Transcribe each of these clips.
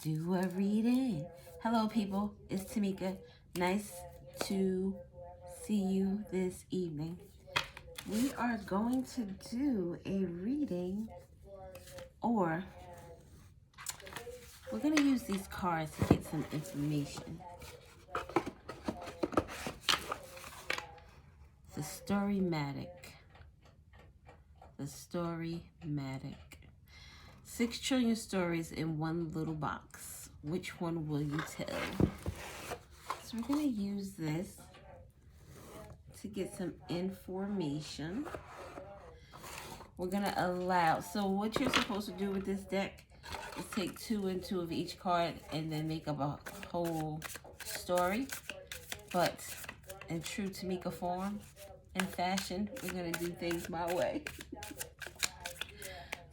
Do a reading. Hello, people. It's Tamika. Nice to see you this evening. We are going to do a reading, or we're going to use these cards to get some information. The Storymatic. The Storymatic. 6 trillion stories in one little box. Which one will you tell? So we're going to use this to get some information. We're going to allow. So what you're supposed to do with this deck is take 2 and 2 of each card and then make up a whole story. But in true Tamika form and fashion, we're going to do things my way.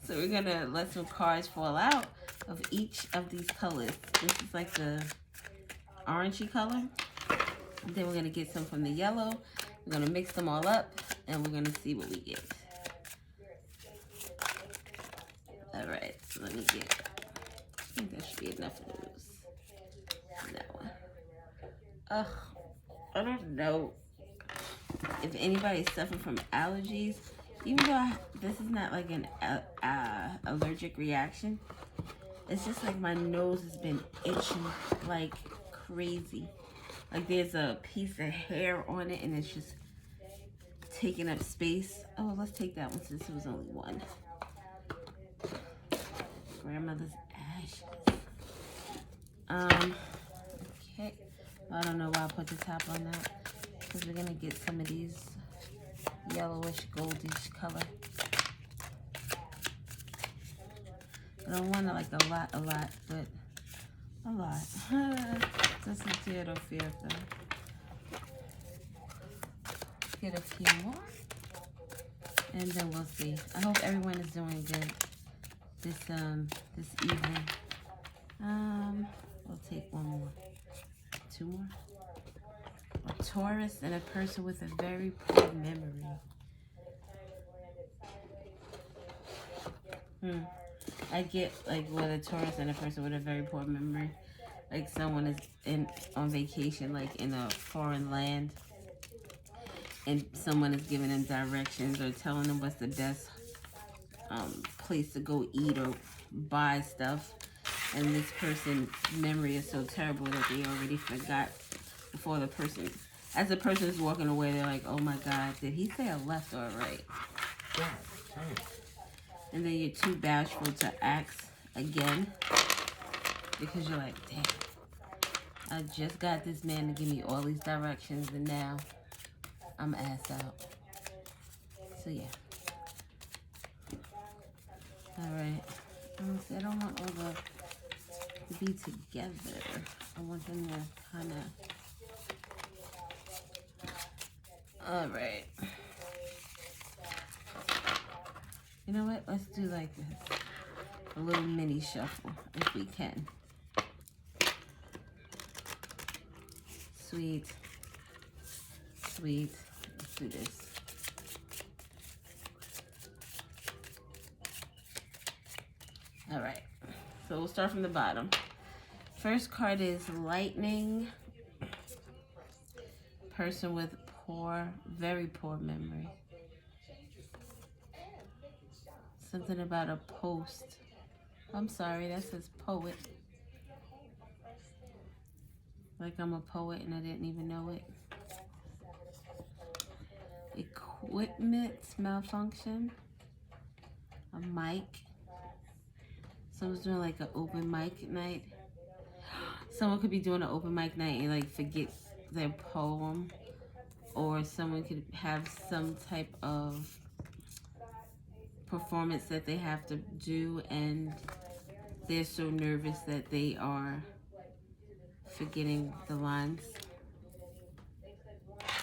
So we're going to let some cards fall out of each of these colors. This is like the orangey color. And then we're going to get some from the yellow. We're going to mix them all up, and we're going to see what we get. All right, so let me get, I think that should be enough of those. That one. Ugh, I don't know if anybody's suffering from allergies. Even though this is not like an allergic reaction, it's just like my nose has been itching like crazy. Like there's a piece of hair on it and it's just taking up space. Oh, let's take that one since it was only one. Grandmother's ashes. Okay. I don't know why I put the top on that, because we're gonna get some of these yellowish, goldish color. I don't want it like a lot, but a lot. Just a little cierto. Get a few more, and then we'll see. I hope everyone is doing good this evening. We'll take one more, 2 more. A Taurus and a person with a very poor memory. I get like with a Taurus and a person with a very poor memory. Like someone is on vacation, like in a foreign land, and someone is giving them directions or telling them what's the best place to go eat or buy stuff. And this person's memory is so terrible that they already forgot before the person, as the person is walking away, they're like, oh my God, did he say a left or a right? Yeah. And then you're too bashful to ask again because you're like, damn, I just got this man to give me all these directions and now I'm ass out. So yeah. All right. I don't want all to be together. I want them to kind of. All right. You know what? Let's do like this. A little mini shuffle if we can. Sweet. Sweet. Let's do this. All right. So we'll start from the bottom. First card is Lightning. Person with very poor memory. Something about a post. I'm sorry, that says poet. Like I'm a poet and I didn't even know it. Equipment malfunction. A mic. Someone's doing like an open mic night. Someone could be doing an open mic night and like forget their poem. Or someone could have some type of performance that they have to do and they're so nervous that they are forgetting the lines.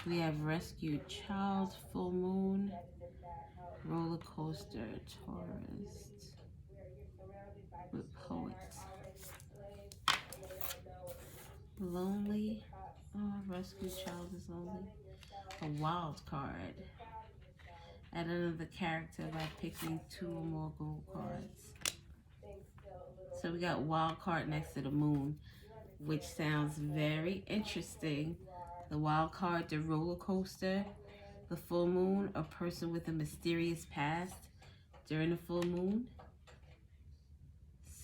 We have Rescued Child, Full Moon, Roller Coaster, Tourist, with Poet. Lonely. Oh, Rescued Child is lonely. A Wild card. Add another character by picking 2 or more gold cards. So we got wild card next to the moon, which sounds very interesting. The wild card, the roller coaster, the full moon, a person with a mysterious past during the full moon,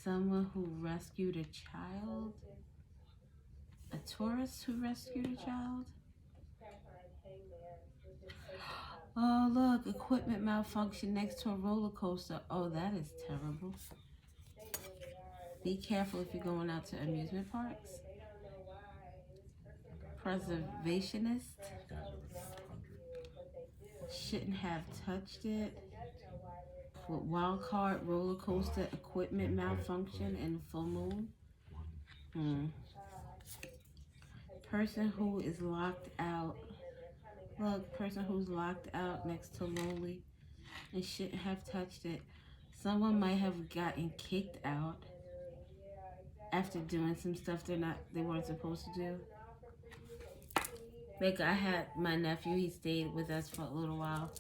someone who rescued a child, a tourist who rescued a child. Oh, look, equipment malfunction next to a roller coaster. Oh, that is terrible. Be careful if you're going out to amusement parks. Preservationist. Shouldn't have touched it. With wild card, roller coaster, equipment malfunction, and full moon. Person who is locked out. Look, person who's locked out next to lonely and shouldn't have touched it. Someone might have gotten kicked out after doing some stuff they weren't supposed to do. Like I had my nephew, he stayed with us for a little while,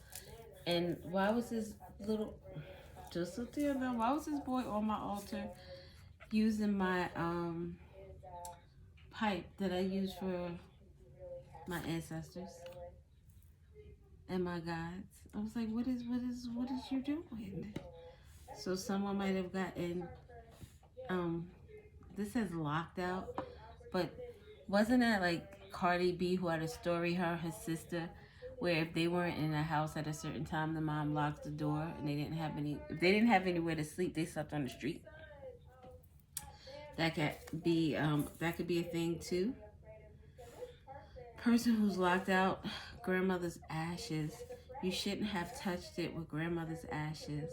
and why was this little just so there now? Why was this boy on my altar using my pipe that I use for my ancestors and my gods? I was like, what is you doing? So someone might have gotten this says locked out, but wasn't that like Cardi B who had a story, her sister, where if they weren't in a house at a certain time, the mom locked the door and they didn't have anywhere to sleep, they slept on the street. That could be a thing too. Person who's locked out, grandmother's ashes. You shouldn't have touched it with grandmother's ashes.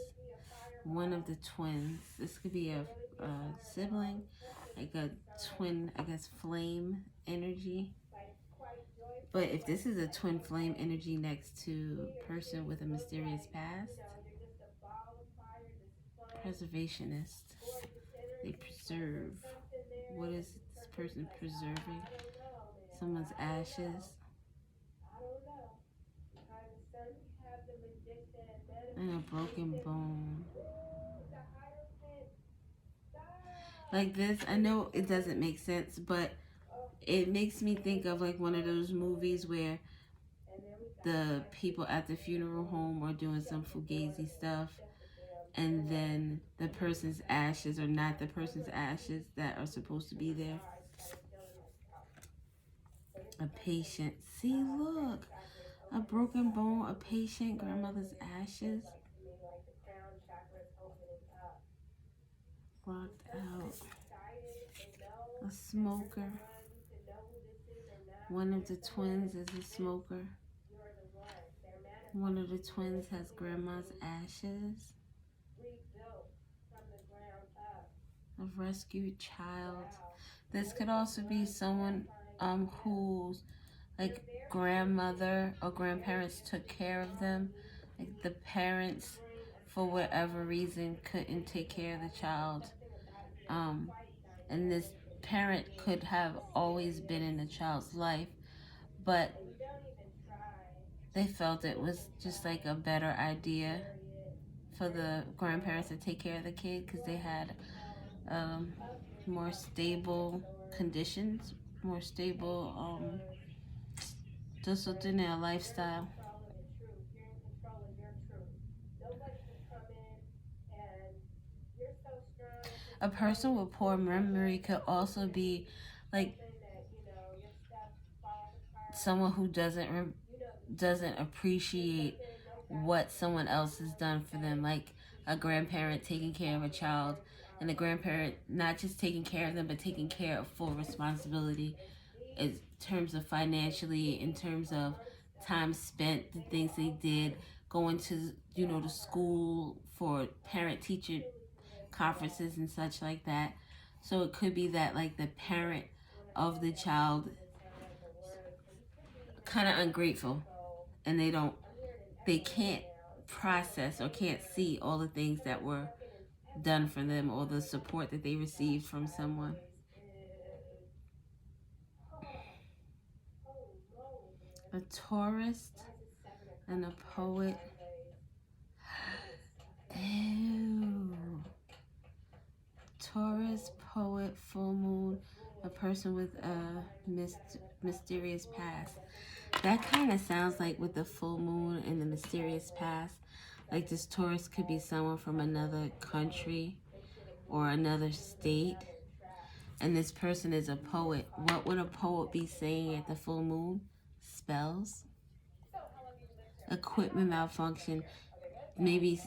One of the twins. This could be a sibling, like a twin, I guess, flame energy. But if this is a twin flame energy next to person with a mysterious past, preservationist. They preserve. What is this person preserving? Someone's ashes. And a broken bone. Like this, I know it doesn't make sense, but it makes me think of like one of those movies where the people at the funeral home are doing some fugazi stuff, and then the person's ashes are not the person's ashes that are supposed to be there. A patient. See, look. A broken bone, a patient, grandmother's ashes. Locked out. A smoker. One of the twins is a smoker. One of the twins has grandma's ashes. A rescued child. This could also be someone who's like grandmother or grandparents took care of them. Like the parents, for whatever reason, couldn't take care of the child. And this parent could have always been in the child's life, but they felt it was just like a better idea for the grandparents to take care of the kid because they had more stable conditions, more stable just within their lifestyle. A person with poor memory could also be like someone who doesn't appreciate what someone else has done for them, like a grandparent taking care of a child, and a grandparent not just taking care of them but taking care of full responsibility in terms of financially, in terms of time spent, the things they did, going to to school for parent teacher conferences and such like that. So it could be that like the parent of the child kind of ungrateful, and they can't process or can't see all the things that were done for them or the support that they received from someone. A tourist and a poet. Ew. Taurus, poet, full moon, a person with a mysterious past. That kind of sounds like with the full moon and the mysterious past. Like this Taurus could be someone from another country or another state. And this person is a poet. What would a poet be saying at the full moon? Spells. Equipment malfunction. Maybe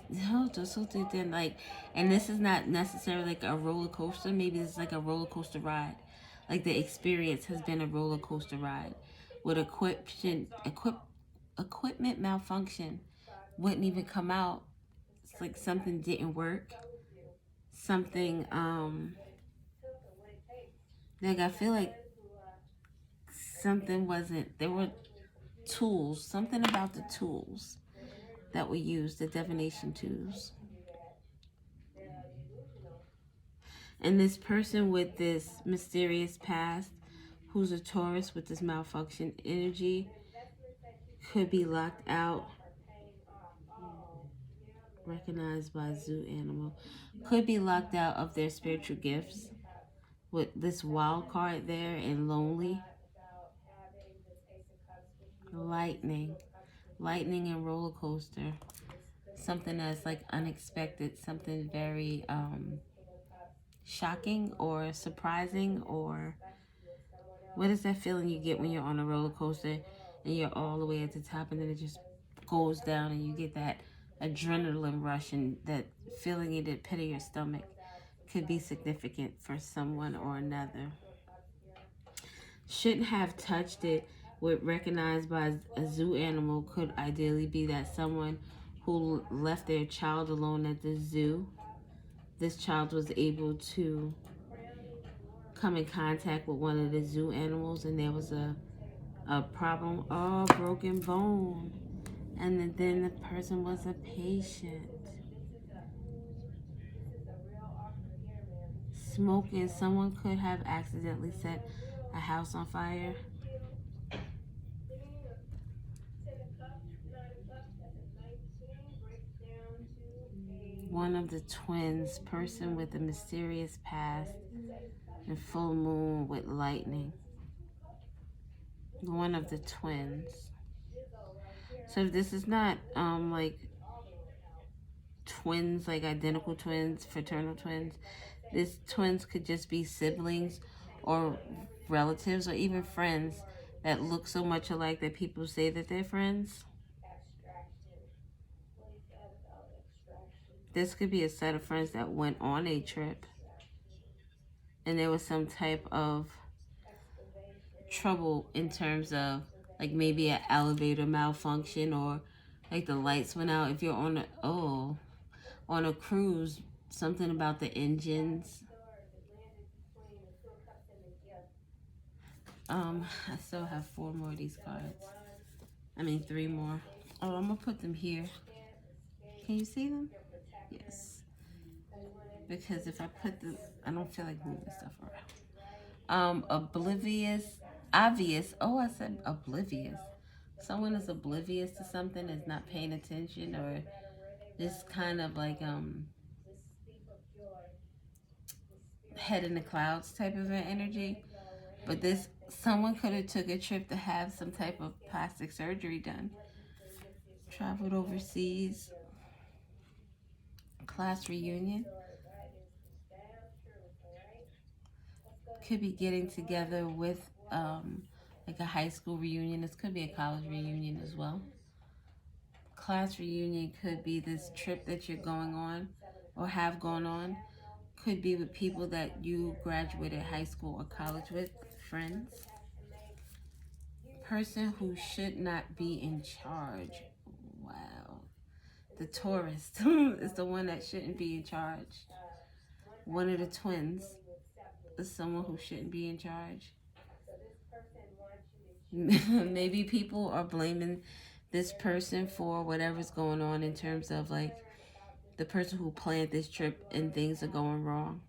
something like, and this is not necessarily like a roller coaster. Maybe it's like a roller coaster ride. Like the experience has been a roller coaster ride. With equipment malfunction wouldn't even come out. It's like something didn't work. Something like I feel like something wasn't. There were tools. Something about the tools that were used, the divination tools. And this person with this mysterious past, who's a Taurus with this malfunction energy, could be locked out. Recognized by zoo animal. Could be locked out of their spiritual gifts. With this wild card there and lonely. Lightning. Lightning and roller coaster. Something that's like unexpected. Something very shocking or surprising, or what is that feeling you get when you're on a roller coaster and you're all the way at the top and then it just goes down and you get that adrenaline rush, and that feeling in the pit of your stomach could be significant for someone or another. Shouldn't have touched it, with recognized by a zoo animal, could ideally be that someone who left their child alone at the zoo. This child was able to come in contact with one of the zoo animals and there was a problem. Oh, broken bone. And then the person was a patient. Smoking. Someone could have accidentally set a house on fire. One of the twins. Person with a mysterious past. And full moon with lightning. One of the twins. So this is not like twins, like identical twins, fraternal twins. This twins could just be siblings or relatives or even friends that look so much alike that people say that they're friends. This could be a set of friends that went on a trip and there was some type of trouble in terms of like maybe an elevator malfunction, or like the lights went out. If you're on a cruise, something about the engines. I still have 4 more of these cards. I mean 3 more. Oh, I'm gonna put them here. Can you see them? Yes. Because if I put them, I don't feel like moving stuff around. Oblivious, obvious. Oh, I said oblivious. Someone is oblivious to something, is not paying attention, or this kind of like head in the clouds type of an energy. But this someone could have took a trip to have some type of plastic surgery done. Traveled overseas. Class reunion. Could be getting together with like a high school reunion. This could be a college reunion as well. Class reunion could be this trip that you're going on or have gone on. Could be with people that you graduated high school or college with, friends. Person who should not be in charge. Wow. The tourist is the one that shouldn't be in charge. One of the twins is someone who shouldn't be in charge. Maybe people are blaming this person for whatever's going on in terms of like the person who planned this trip and things are going wrong.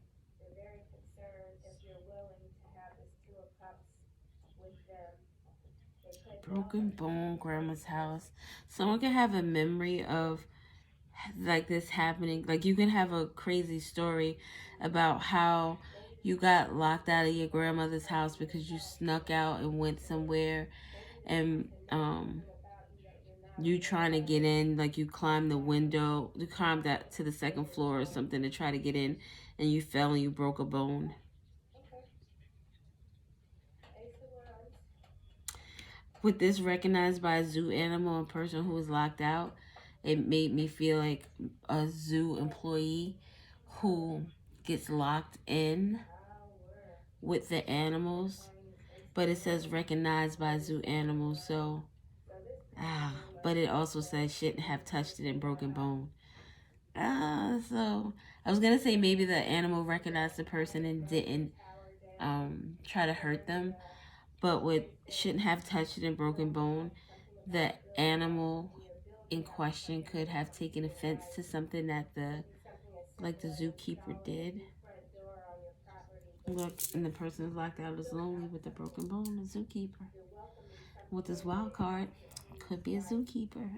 Broken bone, grandma's house. Someone can have a memory of like this happening. Like you can have a crazy story about how you got locked out of your grandmother's house because you snuck out and went somewhere, and you trying to get in, like you climbed the window, you climbed that to the second floor or something to try to get in, and you fell and you broke a bone. With this recognized by a zoo animal, a person who was locked out, it made me feel like a zoo employee who gets locked in with the animals, but it says recognized by zoo animals, so but it also says shouldn't have touched it and broken bone. So I was gonna say maybe the animal recognized the person and didn't try to hurt them, but with shouldn't have touched it and broken bone, the animal in question could have taken offense to something that the zookeeper did. Look, and the person is locked out is lonely with a broken bone, a zookeeper. With this wild card, could be a zookeeper.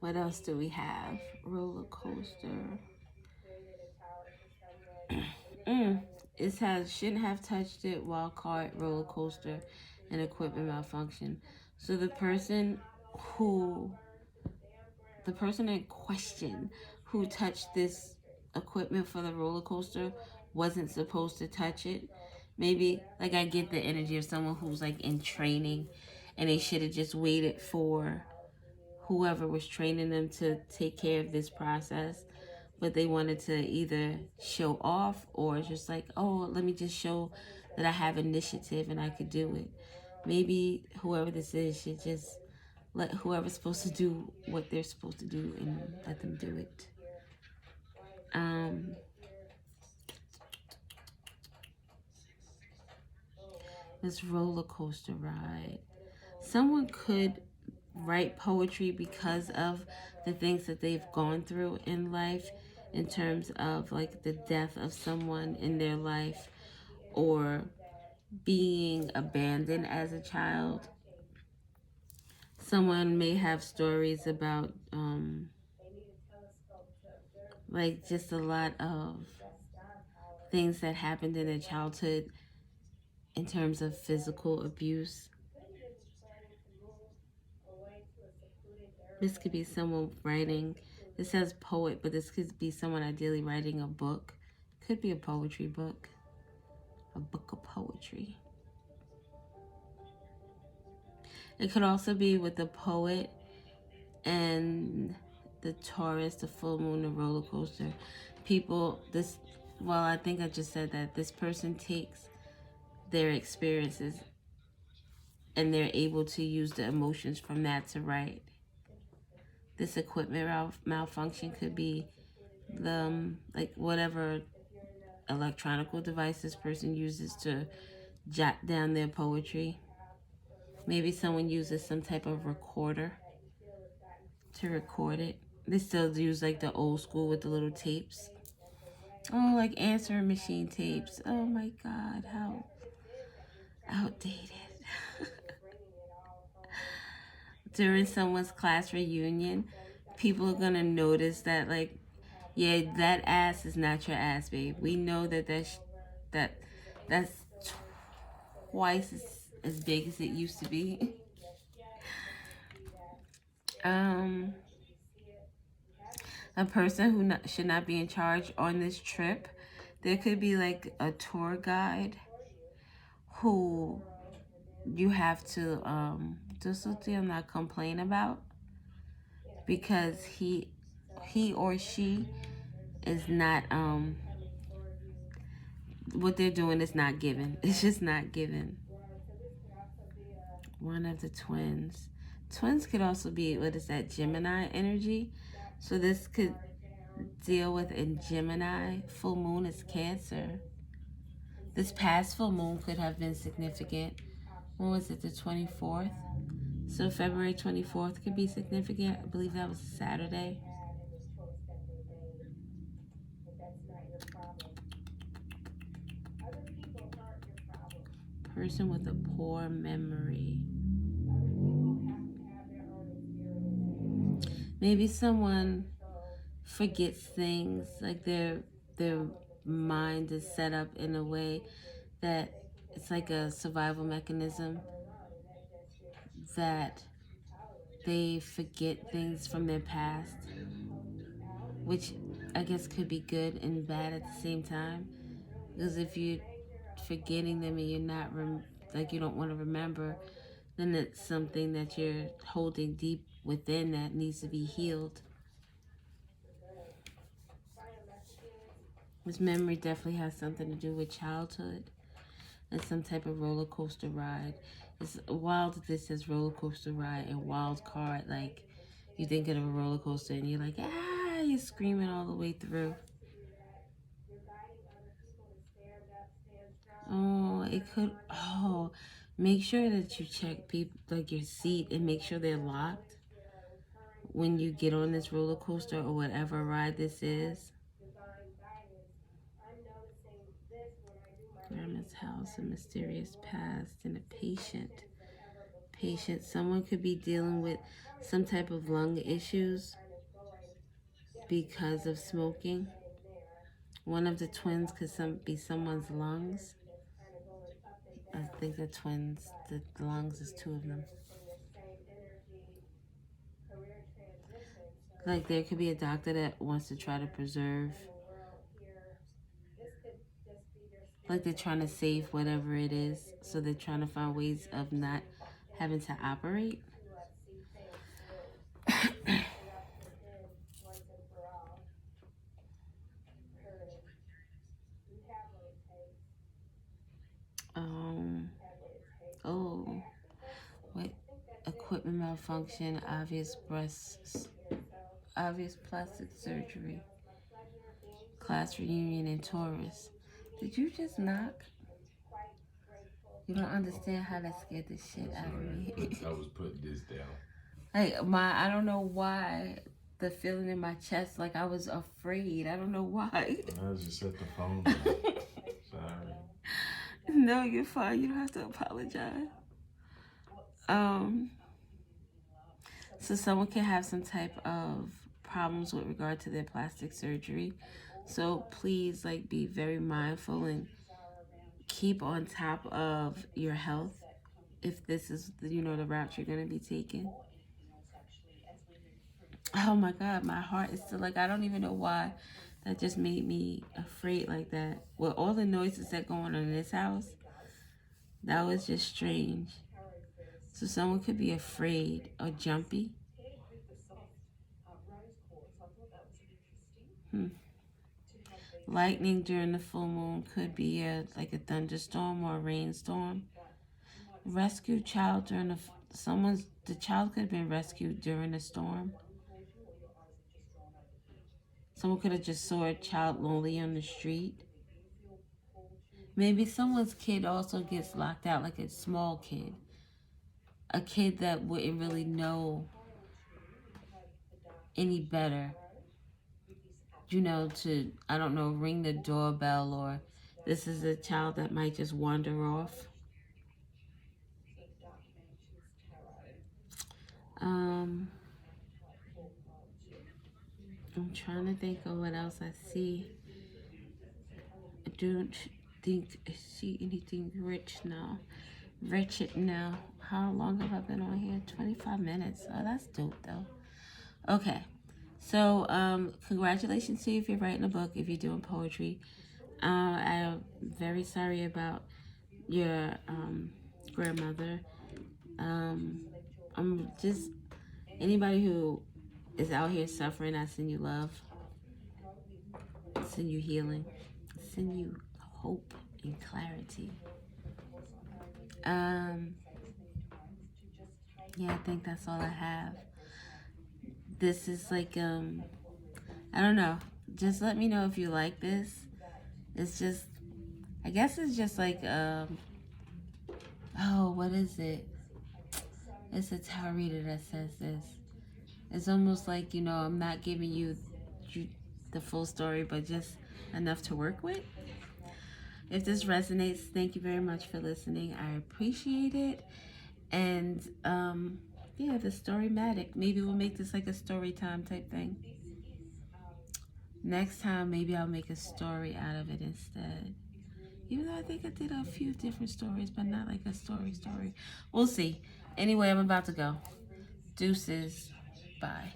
What else do we have? Roller coaster. It has shouldn't have touched it, wild card, roller coaster, and equipment malfunction. So who the person in question who touched this equipment for the roller coaster wasn't supposed to touch it. Maybe, like, I get the energy of someone who's like in training and they should have just waited for whoever was training them to take care of this process, but they wanted to either show off or just like, oh, let me just show that I have initiative and I could do it. Maybe whoever this is should just let whoever's supposed to do what they're supposed to do and let them do it. This roller coaster ride. Someone could write poetry because of the things that they've gone through in life, in terms of like the death of someone in their life or being abandoned as a child. Someone may have stories about like just a lot of things that happened in their childhood in terms of physical abuse. This could be someone writing, it says poet, but this could be someone ideally writing a book. Could be a poetry book, a book of poetry. It could also be with the poet and the Taurus, the full moon, the roller coaster. I think I just said that this person takes their experiences and they're able to use the emotions from that to write. This equipment malfunction could be like whatever electronic device this person uses to jot down their poetry. Maybe someone uses some type of recorder to record it. They still use like the old school with the little tapes. Oh, like answering machine tapes. Oh my God, how outdated. During someone's class reunion, people are gonna notice that, like, yeah, that ass is not your ass, babe. We know that's twice as big as it used to be. A person who should not be in charge on this trip. There could be like a tour guide who you have to do something I'm not complain about, because he or she is not what they're doing is not given. It's just not given. One of the twins. Twins could also be, what is that, Gemini energy. So this could deal with a Gemini. Full moon is Cancer. This past full moon could have been significant. When was it? The 24th? So February 24th could be significant. I believe that was Saturday. Person with a poor memory. Maybe someone forgets things, like their mind is set up in a way that it's like a survival mechanism, that they forget things from their past, which I guess could be good and bad at the same time. Because if you're forgetting them and you're not like you don't want to remember, then it's something that you're holding deep within that needs to be healed. This memory definitely has something to do with childhood and some type of roller coaster ride. It's wild that this says roller coaster ride and wild card. Like, you think of a roller coaster and you're like, ah, you're screaming all the way through. Oh, it could. Oh, make sure that you check people, like your seat, and make sure they're locked when you get on this roller coaster or whatever ride this is. Grandma's house, a mysterious past, and a patient. Someone could be dealing with some type of lung issues because of smoking. One of the twins could be someone's lungs. I think the twins, the lungs is two of them. Like, there could be a doctor that wants to try to preserve, like they're trying to save whatever it is, so they're trying to find ways of not having to operate. Oh, what? Equipment malfunction, obvious plastic surgery, class reunion in Taurus. Did you just knock? You don't understand how that scared the shit out of me. I was putting this down. Like, I don't know why, the feeling in my chest, like I was afraid. I don't know why. I just set the phone down. Sorry. No, you're fine. You don't have to apologize. So someone can have some type of problems with regard to their plastic surgery. So please, like, be very mindful and keep on top of your health if this is, the route you're going to be taking. Oh my God, my heart is still, like, I don't even know why that just made me afraid like that. With all the noises that going on in this house, that was just strange. So someone could be afraid or jumpy. Lightning during the full moon could be like a thunderstorm or a rainstorm. Rescue child during the child could have been rescued during a storm. Someone could have just saw a child lonely on the street. Maybe someone's kid also gets locked out, like a small kid. A kid that wouldn't really know any better. To, I don't know, ring the doorbell, or this is a child that might just wander off. I'm trying to think of what else I see. I don't think I see anything wretched now. How long have I been on here? 25 minutes. Oh, that's dope though. Okay. So, congratulations to you if you're writing a book, if you're doing poetry. I'm very sorry about your grandmother. I'm just, anybody who is out here suffering, I send you love. I send you healing. I send you hope and clarity. Yeah, I think that's all I have. This is like, I don't know. Just let me know if you like this. It's just, I guess it's just like, oh, what is it? It's a tarot reader that says this. It's almost like, I'm not giving you the full story, but just enough to work with. If this resonates, thank you very much for listening. I appreciate it. And Yeah, the Storymatic. Maybe we'll make this like a story time type thing. Next time, maybe I'll make a story out of it instead. Even though I think I did a few different stories, but not like a story. We'll see. Anyway, I'm about to go. Deuces. Bye.